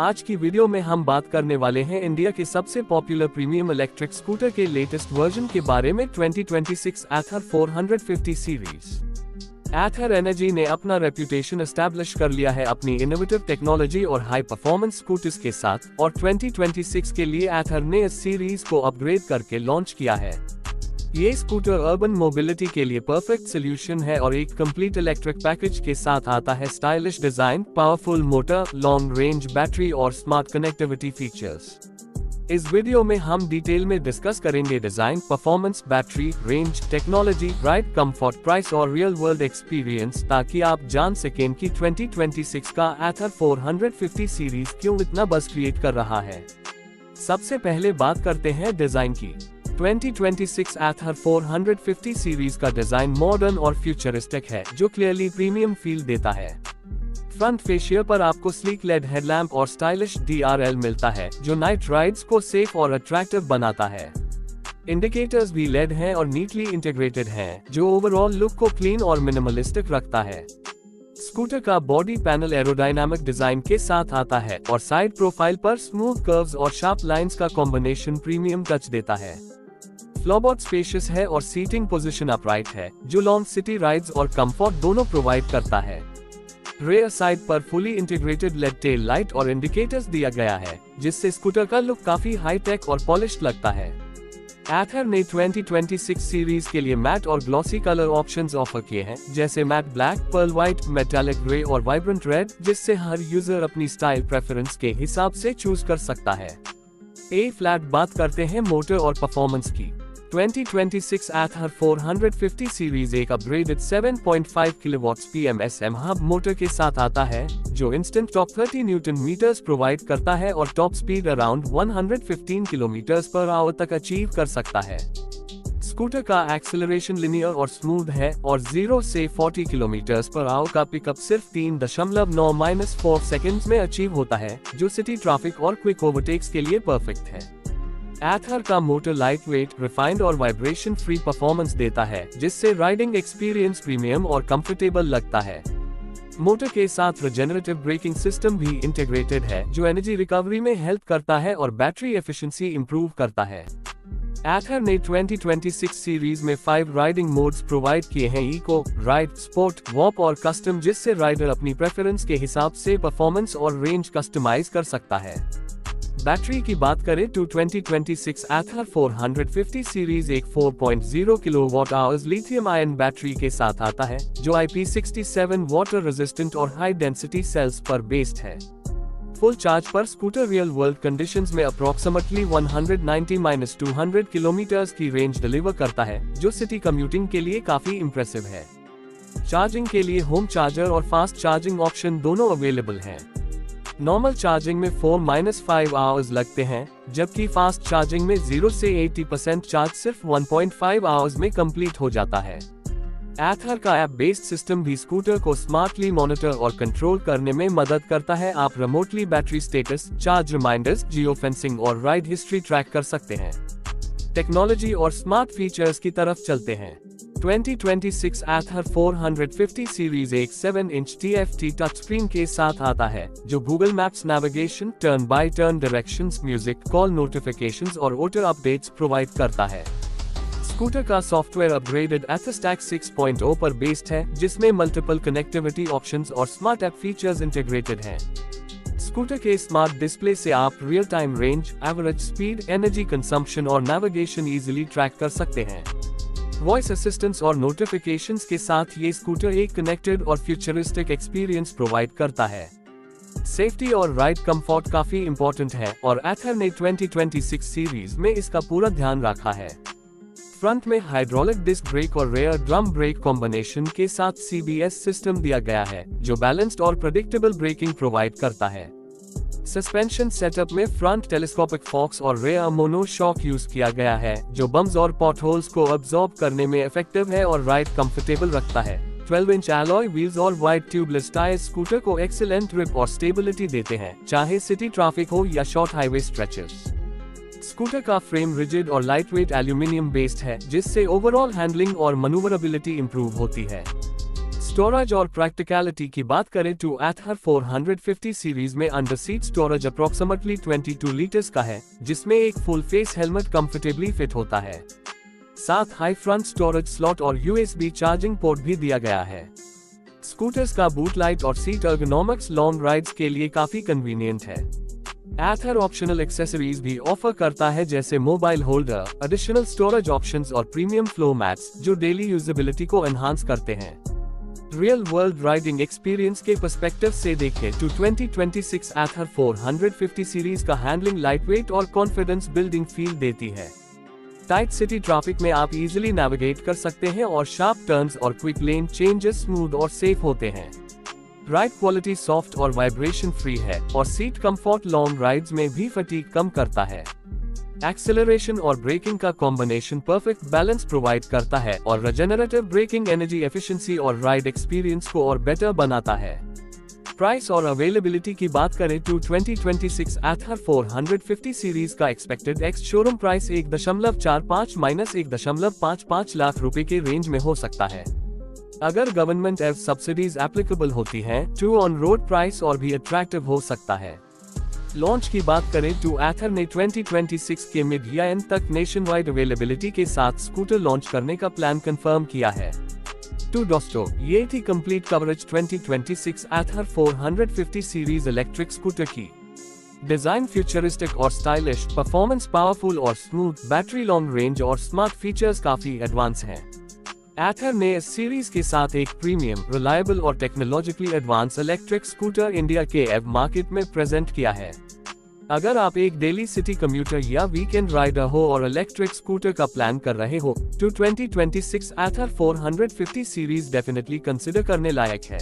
आज की वीडियो में हम बात करने वाले हैं इंडिया के सबसे पॉपुलर प्रीमियम इलेक्ट्रिक स्कूटर के लेटेस्ट वर्जन के बारे में 2026 एथर 450 सीरीज। एथर एनर्जी ने अपना रेप्यूटेशन एस्टैब्लिश कर लिया है अपनी इनोवेटिव टेक्नोलॉजी और हाई परफॉर्मेंस स्कूटर्स के साथ, और 2026 के लिए एथर ने इस सीरीज को अपग्रेड करके लॉन्च किया है। ये स्कूटर अर्बन मोबिलिटी के लिए परफेक्ट सोल्यूशन है और एक कंप्लीट इलेक्ट्रिक पैकेज के साथ आता है। Stylish design, powerful motor, long range battery और स्मार्ट कनेक्टिविटी फीचर्स। इस वीडियो में हम डिटेल में डिस्कस करेंगे design, performance, battery, range, technology, ride comfort, price और रियल वर्ल्ड एक्सपीरियंस, ताकि आप जान सकें कि 2026 का एथर 450 सीरीज क्यों इतना बज़ क्रिएट कर रहा है। सबसे पहले बात करते हैं डिजाइन की। 2026 एथर 450 सीरीज का डिजाइन मॉडर्न और फ्यूचरिस्टिक है, जो क्लियरली प्रीमियम फील देता है। फ्रंट फेशियर पर आपको स्लीक लेड हेडलैम्प और स्टाइलिश DRL मिलता है, जो नाइट राइड्स को सेफ और अट्रैक्टिव बनाता है। इंडिकेटर्स भी लेड हैं और नीटली इंटीग्रेटेड हैं, जो ओवरऑल लुक को क्लीन और मिनिमलिस्टिक रखता है। स्कूटर का बॉडी पैनल एरोडायनामिक डिजाइन के साथ आता है और साइड प्रोफाइल पर स्मूथ कर्व्स और शार्प लाइंस का कॉम्बिनेशन प्रीमियम टच देता है। फ्लोरबोर्ड स्पेशियस है और सीटिंग पोजीशन अपराइट है, जो लॉन्ग सिटी राइड्स और कंफर्ट दोनों प्रोवाइड करता है। रेयर साइड पर fully integrated lead tail light और इंडिकेटर्स दिया गया है, जिससे स्कूटर का लुक काफी हाई टेक और पॉलिश्ड लगता है। एथर ने 2026 सीरीज के लिए मैट और ग्लॉसी कलर ऑप्शंस ऑफर किए हैं, जैसे matte black, pearl white, metallic grey और वाइब्रेंट रेड, जिससे हर यूजर अपनी स्टाइल प्रेफरेंस के हिसाब से चूज कर सकता है। ए फ्लैट बात करते हैं मोटर और परफॉर्मेंस की। 2026 एथर 450 सीरीज एक upgraded 7.5 kilowatt PMSM hub motor के साथ आता है, जो instant torque 30 newton meters provide करता है और top speed around 115 kilometre per hour तक अचीव कर सकता है। स्कूटर का एक्सेलरेशन लिनियर और स्मूथ है और 0 से 40 किलोमीटर पर आवर का पिकअप सिर्फ 3.9-4 सेकंड्स में अचीव होता है, जो सिटी ट्रैफिक और क्विक ओवरटेक्स के लिए परफेक्ट है। एथर का मोटर लाइट वेट, रिफाइंड और वाइब्रेशन फ्री परफॉर्मेंस देता है, जिससे राइडिंग एक्सपीरियंस प्रीमियम और कंफर्टेबल लगता है। मोटर के साथ रिजेनरेटिव ब्रेकिंग सिस्टम भी इंटीग्रेटेड है, जो एनर्जी रिकवरी में हेल्प करता है और बैटरी एफिशिएंसी इंप्रूव करता है। एथर ने 2026 सीरीज में 5 राइडिंग मोड्स प्रोवाइड किए हैं: इको, राइड, स्पोर्ट, वॉप और कस्टम, जिससे राइडर अपनी प्रेफरेंस के हिसाब से परफॉर्मेंस और रेंज कस्टमाइज कर सकता है। बैटरी की बात करें तो 2026 एथर 450 सीरीज एक 4.0 kilowatt hours lithium ion battery के साथ आता है, जो IP67 वाटर रेजिस्टेंट और हाई डेंसिटी सेल्स पर बेस्ड है। फुल चार्ज पर स्कूटर रियल वर्ल्ड कंडीशंस में अप्रोक्सीमेटली 190-200 किलोमीटर की रेंज डिलीवर करता है, जो सिटी कम्यूटिंग के लिए काफी इंप्रेसिव है। चार्जिंग के लिए होम चार्जर और फास्ट चार्जिंग ऑप्शन दोनों अवेलेबल हैं। नॉर्मल चार्जिंग में 4-5 आवर्स लगते हैं, जबकि फास्ट चार्जिंग में 0 से 80% चार्ज सिर्फ 1.5 आवर्स में कंप्लीट हो जाता है। एथर का ऐप बेस्ड सिस्टम भी स्कूटर को स्मार्टली मॉनिटर और कंट्रोल करने में मदद करता है। आप remotely battery status, charge reminders, geo fencing और राइड हिस्ट्री ट्रैक कर सकते हैं। टेक्नोलॉजी और स्मार्ट फीचर्स की तरफ चलते हैं। 2026 एथर 450 सीरीज एक 7-इंच TFT टच स्क्रीन के साथ आता है, जो Google maps navigation, turn by turn directions, music, call notifications और ऑटो अपडेट्स प्रोवाइड करता है। स्कूटर का सॉफ्टवेयर अपग्रेडेड एथरस्टैक 6.0 पर बेस्ड है, जिसमें मल्टीपल कनेक्टिविटी ऑप्शंस और स्मार्ट ऐप फीचर्स इंटीग्रेटेड हैं। स्कूटर के स्मार्ट डिस्प्ले से आप real time range, average speed, energy consumption और नेविगेशन इजीली ट्रैक कर सकते हैं। वॉइस असिस्टेंस और नोटिफिकेशंस के साथ ये स्कूटर एक कनेक्टेड और फ्यूचरिस्टिक एक्सपीरियंस प्रोवाइड करता है। सेफ्टी और राइड कंफर्ट काफी इंपॉर्टेंट है, और एथर ने 2026 सीरीज में इसका पूरा ध्यान रखा है। फ्रंट में हाइड्रोलिक डिस्क ब्रेक और रेयर ड्रम ब्रेक कॉम्बिनेशन के साथ CBS सिस्टम दिया गया है, जो बैलेंस्ड और प्रेडिक्टेबल ब्रेकिंग प्रोवाइड करता है। सस्पेंशन सेटअप में फ्रंट टेलीस्कोपिक फॉक्स और रेयर मोनो शॉक यूज किया गया है, जो बम्स और पॉटहोल्स को अब्सॉर्ब करने में इफेक्टिव है और राइड कंफर्टेबल रखता है। 12-इंच एलॉय व्हील्स और वाइड ट्यूबलेस टायर्स स्कूटर को एक्सीलेंट ग्रिप और स्टेबिलिटी देते हैं, चाहे सिटी ट्रैफिक हो या शॉर्ट हाईवे स्ट्रेचेस। स्कूटर का फ्रेम रिजिड और लाइटवेट एल्यूमिनियम बेस्ड है, जिससे ओवरऑल हैंडलिंग और मनूवरेबिलिटी इंप्रूव होती है। स्टोरेज और प्रैक्टिकलिटी की बात करें तो Ather 450 सीरीज में under seat storage approximately 22 litres का है, जिसमें एक full face helmet comfortably fit होता है। साथ हाई फ्रंट स्टोरेज स्लॉट और USB चार्जिंग पोर्ट भी दिया गया है। स्कूटर्स का बूट लाइट और सीट एर्गोनॉमिक्स लॉन्ग राइड्स के लिए काफी कन्वीनियंट है। Ather ऑप्शनल एक्सेसरीज भी ऑफर करता है, जैसे mobile holder, additional storage options और प्रीमियम फ्लो मैट्स, जो डेली यूजेबिलिटी को एनहांस करते हैं। रियल वर्ल्ड राइडिंग एक्सपीरियंस के पर्सपेक्टिव से देखें तो 2026 Ather 450 सीरीज का हैंडलिंग लाइटवेट और कॉन्फिडेंस बिल्डिंग फील देती है। टाइट सिटी ट्रैफिक में आप इजीली नेविगेट कर सकते हैं और शार्प टर्न्स और क्विक लेन चेंजेस स्मूथ और सेफ होते हैं। राइड क्वालिटी सॉफ्ट और वाइब्रेशन फ्री है और सीट कंफर्ट लॉन्ग राइड्स में भी फटीग कम करता है। एक्सेलरेशन और ब्रेकिंग का कॉम्बिनेशन परफेक्ट बैलेंस प्रोवाइड करता है और रिजेनरेटिव ब्रेकिंग एनर्जी एफिशिएंसी और राइड एक्सपीरियंस को और बेटर बनाता है। प्राइस और अवेलेबिलिटी की बात करें तो 2026 Ather 450 सीरीज का expected ex showroom price 1.45-1.55 lakh रुपए के रेंज में हो सकता है। अगर गवर्नमेंट एव सब्सिडीज एप्लीकेबल होती हैं तो ऑन रोड प्राइस और भी अट्रैक्टिव हो सकता है। लॉन्च की बात करें तो Ather ने 2026 के मिड या एंड तक नेशन वाइड अवेलेबिलिटी के साथ स्कूटर लॉन्च करने का प्लान कंफर्म किया है। तो दोस्तों, ये थी complete coverage 2026 Ather 450 series electric scooter की। डिजाइन फ्यूचरिस्टिक और स्टाइलिश, परफॉर्मेंस पावरफुल और स्मूथ, बैटरी लॉन्ग रेंज और स्मार्ट फीचर्स काफी एडवांस हैं। Ather ने इस सीरीज के साथ एक प्रीमियम, रिलायबल और technologically advance electric scooter India के एव मार्केट में प्रेजेंट किया है। अगर आप एक डेली सिटी कम्यूटर या वीकेंड राइडर हो और इलेक्ट्रिक स्कूटर का प्लान कर रहे हो तो 2026 Ather 450 सीरीज डेफिनेटली कंसिडर करने लायक है।